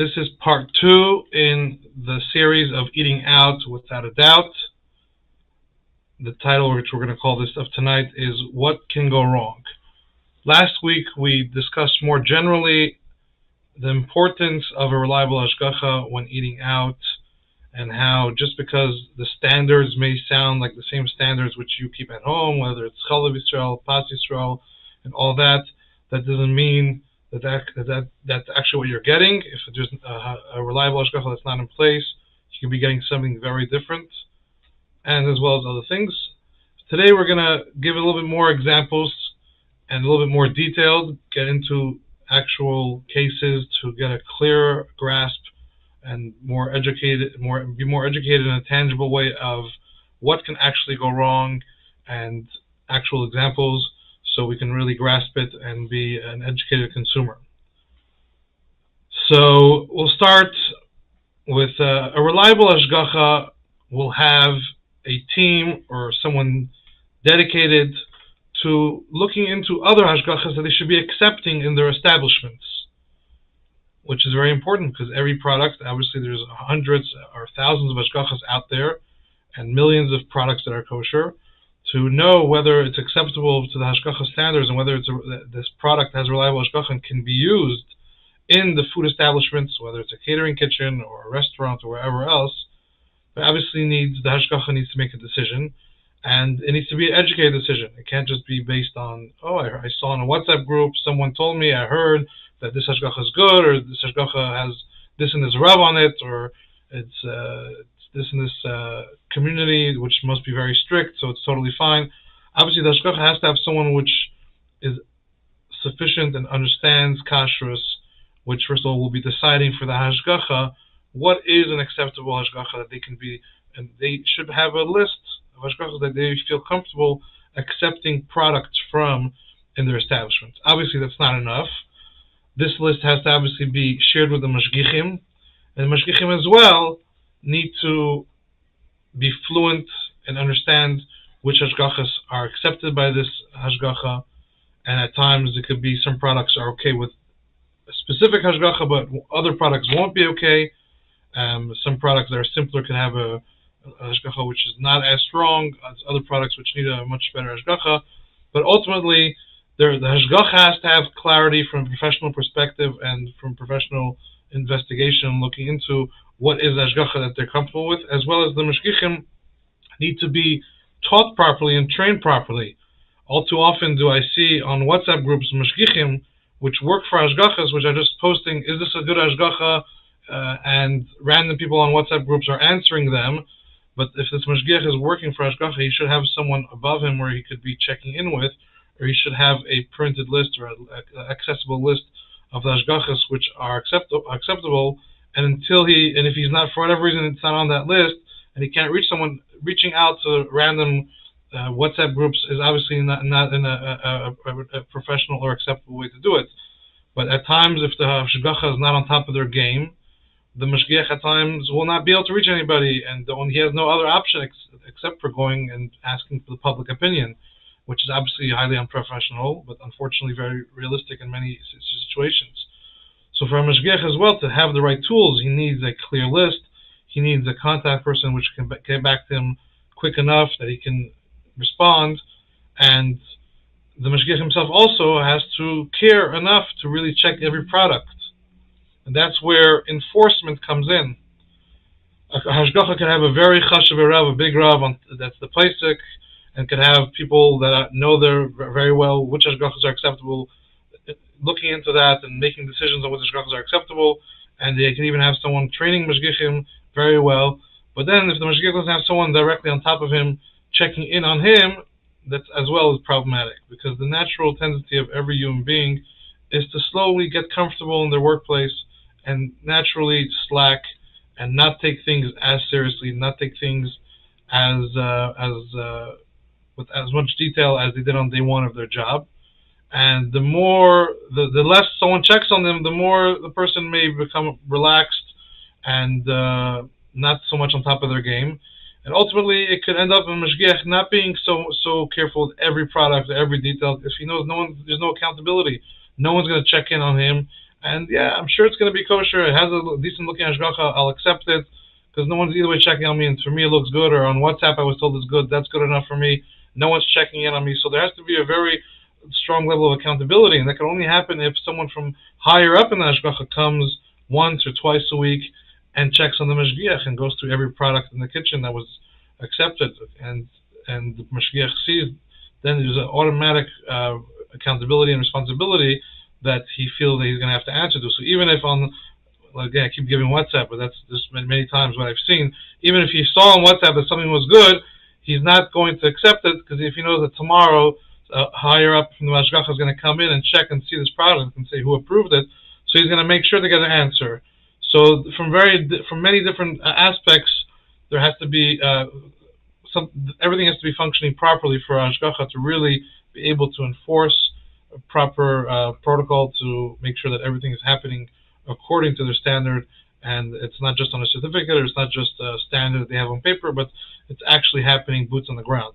This is part 2 in the series of eating out without a doubt. The title, which we're going to call this of tonight, is What Can Go Wrong? Last week we discussed more generally the importance of a reliable hashgacha when eating out, and how just because the standards may sound like the same standards which you keep at home, whether it's Chalav Yisrael, Pas Yisrael, and all that, that doesn't mean that's actually what you're getting. If there's a reliable hashgacha that's not in place, you could be getting something very different, and as well as other things. Today we're going to give a little bit more examples and a little bit more detailed, get into actual cases to get a clearer grasp and be more educated in a tangible way of what can actually go wrong, and actual examples, so we can really grasp it and be an educated consumer. So we'll start with a reliable hashgacha will have a team or someone dedicated to looking into other hashgachas that they should be accepting in their establishments, which is very important because every product, obviously there's hundreds or thousands of hashgachas out there and millions of products that are kosher. To know whether it's acceptable to the hashgacha standards and whether this product has reliable hashgacha and can be used in the food establishments, whether it's a catering kitchen or a restaurant or wherever else, but obviously the hashgacha needs to make a decision, and it needs to be an educated decision. It can't just be based on, I saw in a WhatsApp group, someone told me, I heard that this hashgacha is good, or this hashgacha has this and this rub on it, or it's this and this community which must be very strict, so it's totally fine. Obviously, the hashgacha has to have someone which is sufficient and understands kashrus, which first of all will be deciding for the hashgacha what is an acceptable hashgacha that they can be, and they should have a list of hashgachas that they feel comfortable accepting products from in their establishments. Obviously, that's not enough. This list has to obviously be shared with the mashgichim, and the mashgichim as well need to be fluent and understand which hashgachas are accepted by this hashgacha, and at times it could be some products are okay with a specific hashgacha, but other products won't be okay. Some products that are simpler can have a hashgacha which is not as strong as other products which need a much better hashgacha. But ultimately, the hashgacha has to have clarity from a professional perspective and from professional investigation, looking into what is hashgacha that they're comfortable with, as well as the mashgichim need to be taught properly and trained properly. All too often do I see on WhatsApp groups mashgichim which work for hashgachas, which are just posting, is this a good hashgacha? And random people on WhatsApp groups are answering them. But if this mashgiach is working for hashgacha, he should have someone above him where he could be checking in with, or he should have a printed list or an accessible list of the hashgachas which are acceptable. And if he's not, for whatever reason, it's not on that list, and he can't reach someone, reaching out to random WhatsApp groups is obviously not in a professional or acceptable way to do it. But at times, if the hashgacha is not on top of their game, the mashgiach at times will not be able to reach anybody, and he has no other option except for going and asking for the public opinion, which is obviously highly unprofessional, but unfortunately very realistic in many situations. So for a mashgiach as well, to have the right tools, he needs a clear list. He needs a contact person which can get back to him quick enough that he can respond. And the mashgiach himself also has to care enough to really check every product. And that's where enforcement comes in. A hashgacha can have a very chashuv rav, a big rav, that's the Pesach, and can have people that know very well which hashgachas are acceptable, looking into that and making decisions on which hashgachas are acceptable, and they can even have someone training mashgichim very well. But then if the mashgiach doesn't have someone directly on top of him checking in on him, that as well is problematic, because the natural tendency of every human being is to slowly get comfortable in their workplace and naturally slack and not take things as seriously, not take things with as much detail as they did on day one of their job. And the less someone checks on them, the more the person may become relaxed and not so much on top of their game. And ultimately, it could end up in mashgiach not being so careful with every product, every detail. If he knows there's no accountability, no one's going to check in on him, And yeah, I'm sure it's going to be kosher. It has a decent looking hashgacha. I'll accept it because no one's either way checking on me. And for me, it looks good. Or on WhatsApp, I was told it's good. That's good enough for me. No one's checking in on me. So there has to be a very strong level of accountability, and that can only happen if someone from higher up in the hashgacha comes once or twice a week and checks on the mashgiach and goes through every product in the kitchen that was accepted, and the mashgiach sees. Then there's an automatic accountability and responsibility that he feels that he's going to have to answer to. So even if on, again, I keep giving WhatsApp, but that's just many times what I've seen. Even if he saw on WhatsApp that something was good, he's not going to accept it because if he knows that tomorrow higher up from the hashgacha is going to come in and check and see this product and say who approved it, so he's going to make sure to get an answer. So from many different aspects, there has to be everything has to be functioning properly for hashgacha to really be able to enforce a proper protocol to make sure that everything is happening according to their standard, and it's not just on a certificate or it's not just a standard that they have on paper, but it's actually happening boots on the ground.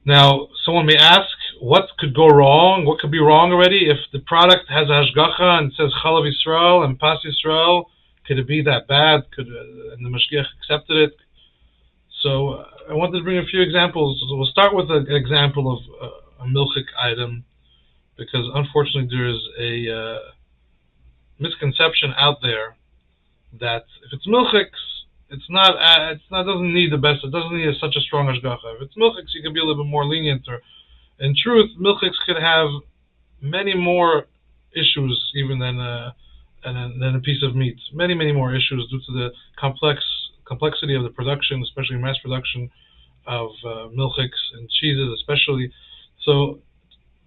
Now, someone may ask, what could go wrong? What could be wrong already? If the product has a hashgacha and says Chalav Yisrael and Pas Yisrael, could it be that bad? And the mashgiach accepted it? So I wanted to bring a few examples. So we'll start with an example of a milchik item, because unfortunately there is a misconception out there that if it's milchiks, it doesn't need the best. It doesn't need such a strong hashgacha. If it's milchiks, you can be a little bit more lenient. Or, in truth, milchiks could have many more issues even than a piece of meat. Many more issues due to the complexity of the production, especially mass production of milchiks and cheeses, especially. So,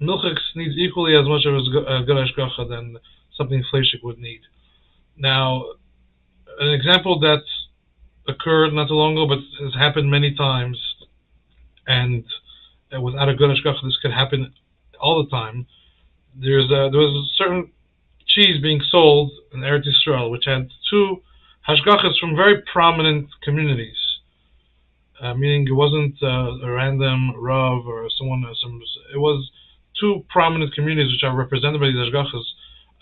milchiks needs equally as much of a good hashgacha than something fleshik would need. Now, an example that occurred not too long ago, but has happened many times, and without a good hashgacha, this could happen all the time. There was a certain cheese being sold in Eretz Yisrael, which had two hashgachas from very prominent communities, meaning it wasn't a random rav or someone. It was two prominent communities which are represented by these hashgachas.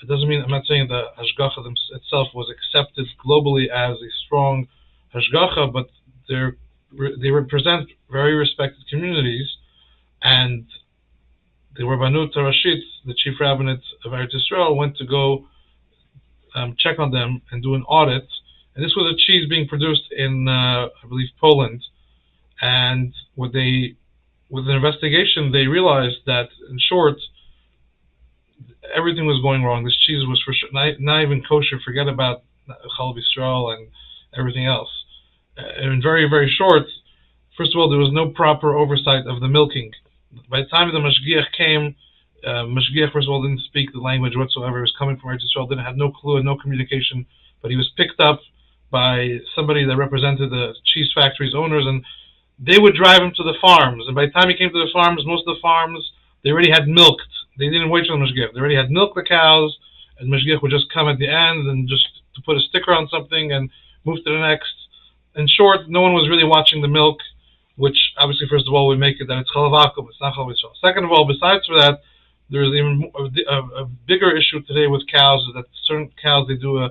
It doesn't mean, I'm not saying the hashgacha itself was accepted globally as a strong hashgacha, but they represent very respected communities, and the Rabbanut Rashit, the chief rabbinate of Eretz Yisrael, went to go check on them and do an audit. And this was a cheese being produced in, I believe, Poland. And with an investigation, they realized that, in short, everything was going wrong. This cheese was for sure not even kosher. Forget about Chalav Yisrael and everything else. And very, very short, first of all, there was no proper oversight of the milking. By the time the mashgiach came, mashgiach, first of all, didn't speak the language whatsoever. He was coming from Eretz Yisrael, didn't have no clue and no communication, but he was picked up by somebody that represented the cheese factories owners, and they would drive him to the farms. And by the time he came to the farms, most of the farms, they already had milked. They didn't wait for the mashgiach. They already had milked the cows, and mashgiach would just come at the end and just to put a sticker on something and move to the next. In short, no one was really watching the milk, which obviously, first of all, would make it that it's chalav akum, it's not chalav Yisrael. Second of all, besides for that, there's even a bigger issue today with cows, is that certain cows, they do a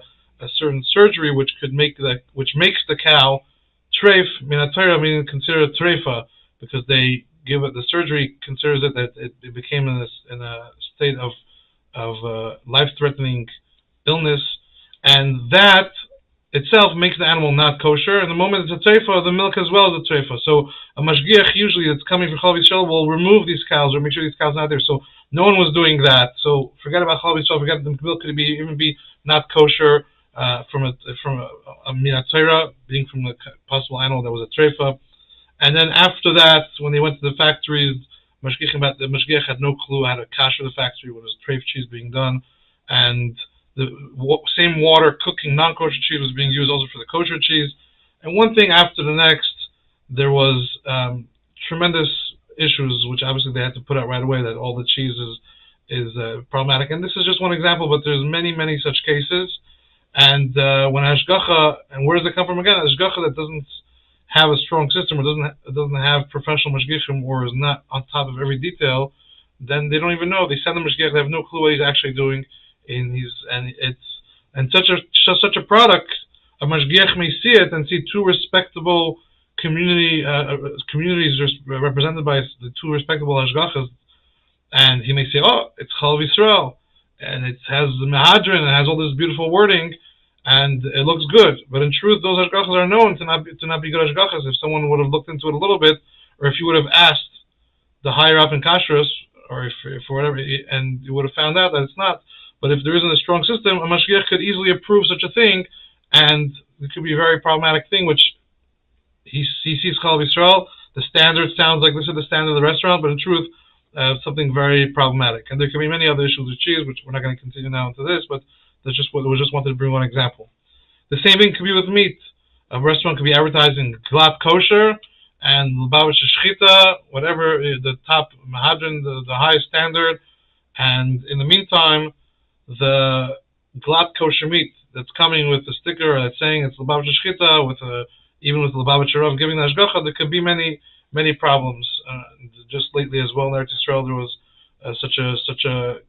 certain surgery which makes the cow treif, minatayra, meaning considered treifa, because they give it, the surgery considers it that it became in a state of life-threatening illness, and that itself makes the animal not kosher, and the moment it's a treifa, the milk as well is a treifa. So a mashgiach usually that's coming from Chalav Yisrael will remove these cows or make sure these cows are not there. So no one was doing that. So forget about Chalav Yisrael, forget the milk could even be not kosher from a minat Torah, being from the possible animal that was a treifa. And then after that, when they went to the factories, the mashgiach had no clue how to kasher the factory when there was treif cheese being done, and the same water cooking non-kosher cheese was being used also for the kosher cheese. And one thing after the next, there was tremendous issues, which obviously they had to put out right away, that all the cheese is problematic. And this is just one example, but there's many such cases. And when hashgacha, and where does it come from again? Hashgacha that doesn't have a strong system, or doesn't have professional mashgichim, or is not on top of every detail, then they don't even know. They send the mashgiach, they have no clue what he's actually doing. And such a product, a mashgiach may see it and see two respectable communities represented by the two respectable hashgachas, and he may say, "Oh, it's Chalav Yisrael, and it has the Mehadrin, and it has all this beautiful wording, and it looks good." But in truth, those hashgachas are known to not be good hashgachas. If someone would have looked into it a little bit, or if you would have asked the higher up in kashrus, or if whatever, and you would have found out that it's not. But if there isn't a strong system, a mashgiach could easily approve such a thing, and it could be a very problematic thing, which he sees Chalav Yisrael. The standard sounds like this is the standard of the restaurant, but in truth, something very problematic. And there can be many other issues with cheese, which we're not going to continue now into this, but that's just what we just wanted to bring one example. The same thing could be with meat. A restaurant could be advertising glatt kosher and Lubavitch Shechita, whatever the top Mahadran, the highest standard, and in the meantime, the glatt kosher meat that's coming with the sticker that's saying it's Lubavitch Shechita, even with Lubavitch Rav giving the hashgacha, there could be many problems. Just lately as well in Eretz Yisrael, there was such a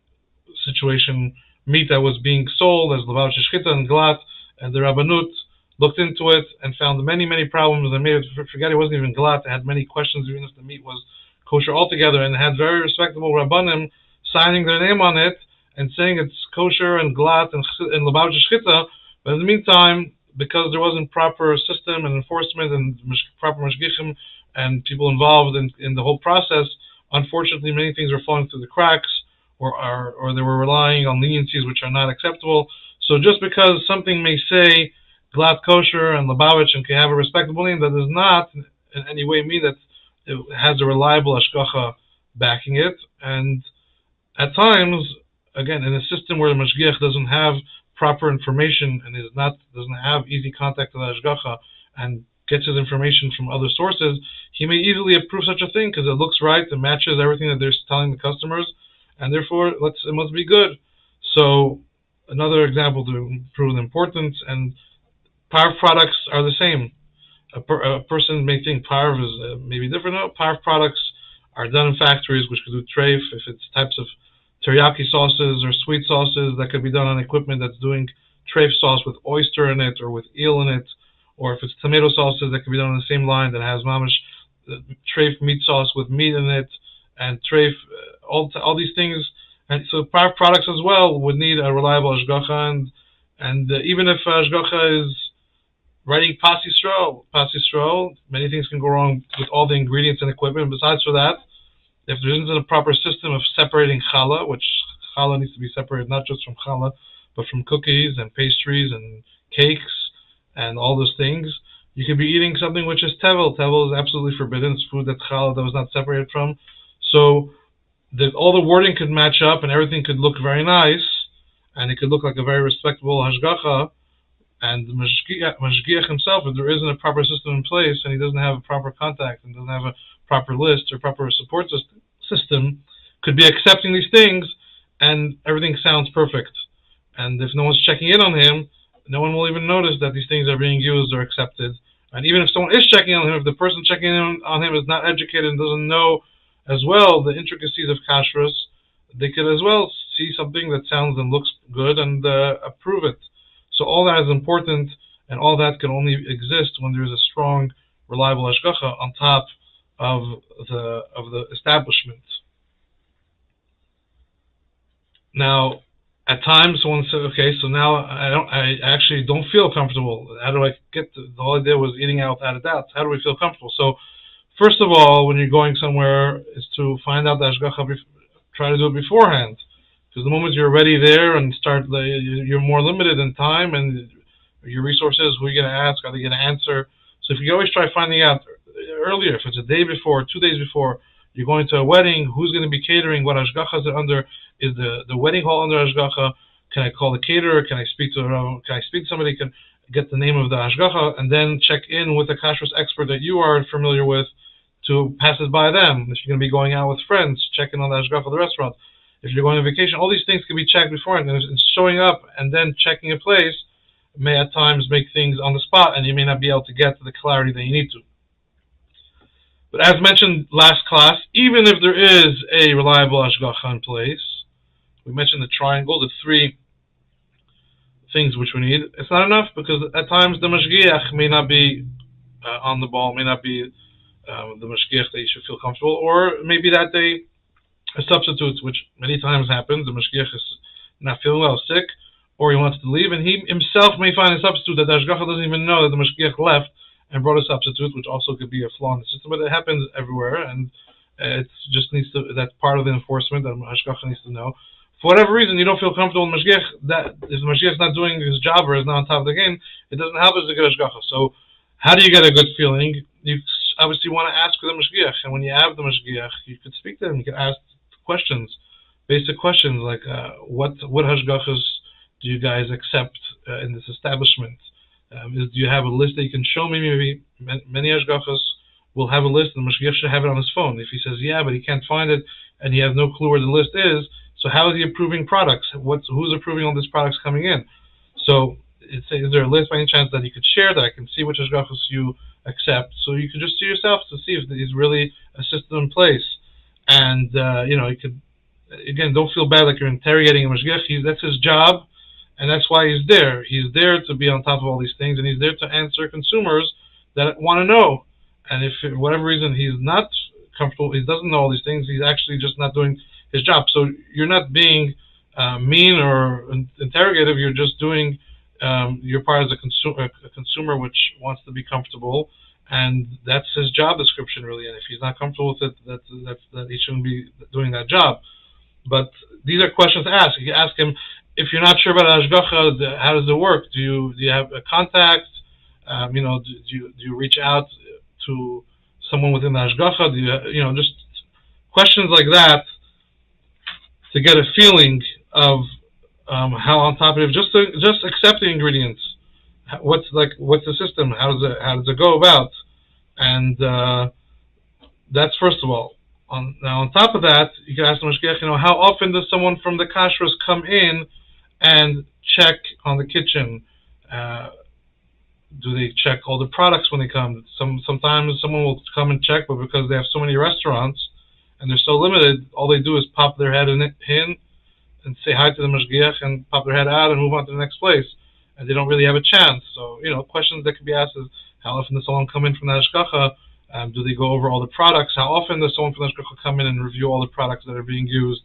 situation, meat that was being sold as Lubavitch Shechita and glatt, and the Rabbanut looked into it and found many problems. They made it, forget it wasn't even glatt. They had many questions even if the meat was kosher altogether, and had very respectable Rabbanim signing their name on it and saying it's kosher and glatt and Lubavitch Shechita. But in the meantime, because there wasn't proper system and enforcement and proper mashgichim and people involved in the whole process, unfortunately many things were falling through the cracks, or they were relying on leniencies which are not acceptable. So just because something may say glatt kosher and Lubavitch and can have a respectable name, that does not in any way mean that it has a reliable hashgacha backing it. And at times, again, in a system where the mashgiach doesn't have proper information and doesn't have easy contact with the hashgacha and gets his information from other sources, he may easily approve such a thing because it looks right, it matches everything that they're telling the customers, and therefore it must be good. So another example to prove the importance, and parv products are the same. A person may think parv is maybe different. No, parv products are done in factories which could do treif. If it's types of teriyaki sauces or sweet sauces, that could be done on equipment that's doing treif sauce with oyster in it or with eel in it. Or if it's tomato sauces, that could be done on the same line that has mamish treif meat sauce with meat in it, and treif, all these things. And so parv products as well would need a reliable hashgacha, and even if hashgacha is writing pas Yisrael, many things can go wrong with all the ingredients and equipment. Besides for that, if there isn't a proper system of separating challah, which challah needs to be separated not just from challah, but from cookies and pastries and cakes and all those things, you could be eating something which is tevel. Tevel is absolutely forbidden. It's food that challah that was not separated from. So all the wording could match up and everything could look very nice, and it could look like a very respectable hashgacha. And the mashgiach himself, if there isn't a proper system in place and he doesn't have a proper contact and doesn't have a proper list or proper support system, could be accepting these things and everything sounds perfect. And if no one's checking in on him, no one will even notice that these things are being used or accepted. And even if someone is checking on him, if the person checking in on him is not educated and doesn't know as well the intricacies of kashrus, they could as well see something that sounds and looks good and approve it. So all that is important, and all that can only exist when there is a strong, reliable hashgacha on top of the establishment. Now, at times, someone says, "Okay, so now I actually don't feel comfortable. How do I get the whole idea was eating out of doubt? How do we feel comfortable?" So, first of all, when you're going somewhere, is to find out the hashgacha. Try to do it beforehand. Because the moment you're already there and you're more limited in time and your resources, who are you going to ask? Are they going to answer? So if you always try finding out earlier, if it's a day before, 2 days before, you're going to a wedding, who's going to be catering, what hashgachas are under, is the wedding hall under hashgacha? Can I call the caterer? Can I speak to somebody? Can get the name of the hashgacha and then check in with a kashrus expert that you are familiar with to pass it by them. If you're going to be going out with friends, check in on the hashgacha of the restaurant. If you're going on vacation, all these things can be checked beforehand. And showing up and then checking a place may at times make things on the spot, and you may not be able to get to the clarity that you need to. But as mentioned last class, even if there is a reliable hashgacha in place, we mentioned the triangle, the three things which we need. It's not enough because at times the mashgiach may not be on the ball, may not be the mashgiach that you should feel comfortable, or maybe that day a substitute, which many times happens. The mashgiach is not feeling well, sick, or he wants to leave, and he himself may find a substitute that the hashgacha doesn't even know that the mashgiach left and brought a substitute, which also could be a flaw in the system. But it happens everywhere, and it just needs to. That's part of the enforcement that hashgacha needs to know. For whatever reason, you don't feel comfortable with mashgiach. That if the mashgiach is not doing his job or is not on top of the game, it doesn't help us to get hashgacha. So, how do you get a good feeling? You obviously want to ask for the mashgiach, and when you have the mashgiach, you could speak to him. You could ask questions, basic questions like what hashgachos do you guys accept in this establishment? Do you have a list that you can show me? Maybe many hashgachos will have a list, and the mashgiach should have it on his phone. If he says yeah, but he can't find it, and he has no clue where the list is, so how is he approving products? Who's approving all these products coming in? So is there a list by any chance that you could share that I can see which hashgachos you accept? So you can just see yourself to see if there's really a system in place. And you could, again, don't feel bad like you're interrogating a mashgiach. That's his job, and that's why he's there. He's there to be on top of all these things, and he's there to answer consumers that want to know. And if for whatever reason he's not comfortable, he doesn't know all these things, he's actually just not doing his job. So you're not being mean or interrogative. You're just doing your part as a consumer which wants to be comfortable. And that's his job description, really. And if he's not comfortable with it, that he shouldn't be doing that job. But these are questions to ask. You ask him, if you're not sure about hashgacha, how does it work? Do you have a contact? Do you reach out to someone within the hashgacha? Do you just questions like that to get a feeling of how on top of it. Just accept the ingredients. What's the system? How does it go about? And that's first of all. Now on top of that, you can ask the mashgiach, how often does someone from the kashrus come in and check on the kitchen? Do they check all the products when they come? Sometimes someone will come and check, but because they have so many restaurants and they're so limited, all they do is pop their head in and say hi to the mashgiach and pop their head out and move on to the next place. And they don't really have a chance. So, questions that could be asked is, how often does someone come in from the hashgacha? Do they go over all the products? How often does someone from the hashgacha come in and review all the products that are being used?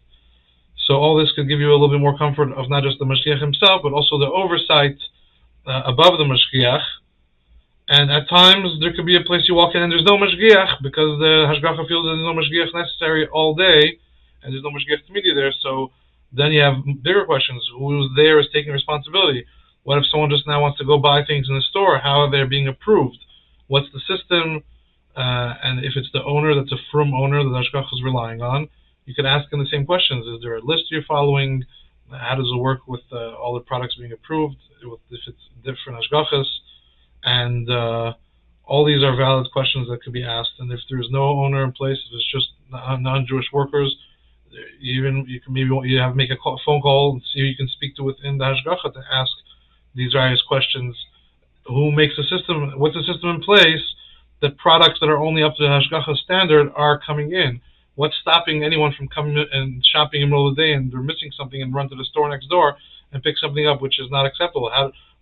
So all this could give you a little bit more comfort of not just the mashgiach himself, but also the oversight above the mashgiach. And at times, there could be a place you walk in and there's no mashgiach because the hashgacha feels there's no mashgiach necessary all day, and there's no mashgiach media there. So then you have bigger questions. Who's there is taking responsibility? What if someone just now wants to go buy things in the store? How are they being approved? What's the system? And if it's the owner, that's a frum owner that the hashgacha is relying on, you could ask him the same questions. Is there a list you're following? How does it work with all the products being approved? If it's different hashgachas? And all these are valid questions that could be asked. And if there's no owner in place, if it's just non-Jewish workers, you can make a phone call and see who you can speak to within the hashgacha to ask these various questions. Who makes the system? What's the system in place that products that are only up to the hashgacha standard are coming in? What's stopping anyone from coming and shopping in the middle of the day and they're missing something and run to the store next door and pick something up which is not acceptable?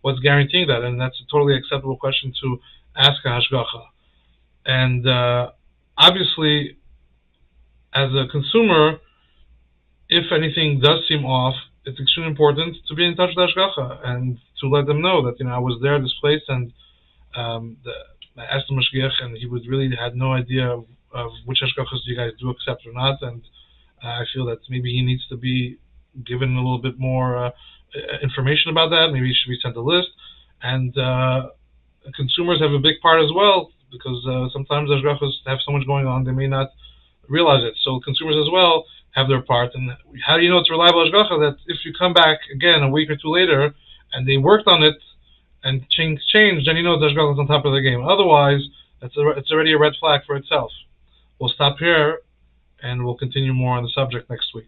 What's guaranteeing that? And that's a totally acceptable question to ask a hashgacha. And obviously, as a consumer, if anything does seem off, it's extremely important to be in touch with hashgacha and to let them know that I was there at this place and I asked the mashgiach and he really had no idea of which hashgachas you guys do accept or not, and I feel that maybe he needs to be given a little bit more information about that. Maybe he should be sent a list, and consumers have a big part as well because sometimes hashgachas have so much going on they may not realize it. So consumers as well have their part. And how do you know it's reliable hashgacha? That if you come back again a week or two later and they worked on it and changed, then you know the hashgacha is on top of the game. Otherwise, it's already a red flag for itself. We'll stop here and we'll continue more on the subject next week.